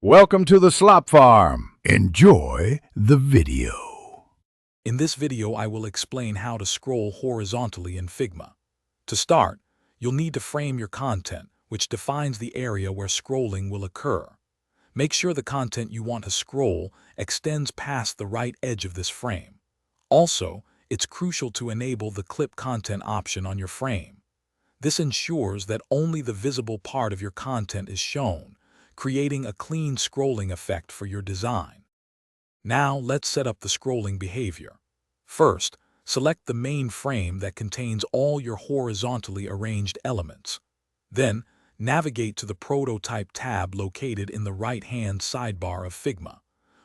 Welcome to the Slop Farm. Enjoy the video. In this video, I will explain how to scroll horizontally in Figma. To start, you'll need to frame your content, which defines the area where scrolling will occur. Make sure the content you want to scroll extends past the right edge of this frame. Also, it's crucial to enable the Clip Content option on your frame. This ensures that only the visible part of your content is shown, creating a clean scrolling effect for your design. Now let's set up the scrolling behavior. First, select the main frame that contains all your horizontally arranged elements. Then, navigate to the Prototype tab located in the right-hand sidebar of Figma.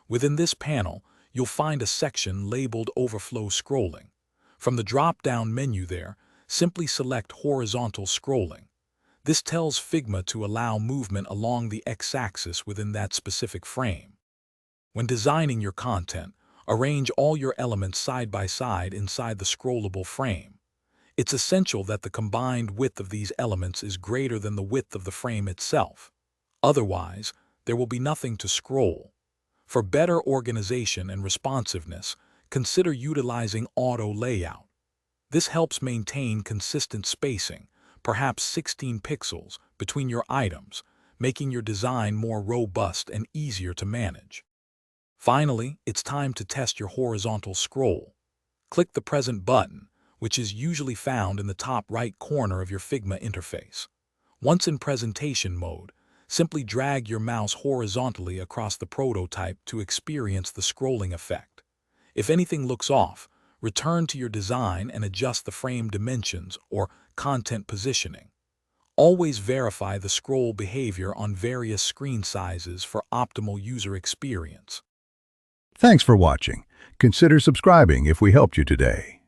Within this panel, you'll find a section labeled Overflow Scrolling. From the drop-down menu there, simply select Horizontal Scrolling. This tells Figma to allow movement along the x-axis within that specific frame. When designing your content, arrange all your elements side by side inside the scrollable frame. It's essential that the combined width of these elements is greater than the width of the frame itself. Otherwise, there will be nothing to scroll. For better organization and responsiveness, consider utilizing auto layout. This helps maintain consistent spacing, perhaps 16 pixels, between your items, making your design more robust and easier to manage. Finally, it's time to test your horizontal scroll. Click the Present button, which is usually found in the top right corner of your Figma interface. Once in presentation mode, simply drag your mouse horizontally across the prototype to experience the scrolling effect. If anything looks off, return to your design and adjust the frame dimensions or content positioning. Always verify the scroll behavior on various screen sizes for optimal user experience. Thanks for watching. Consider subscribing if we helped you today.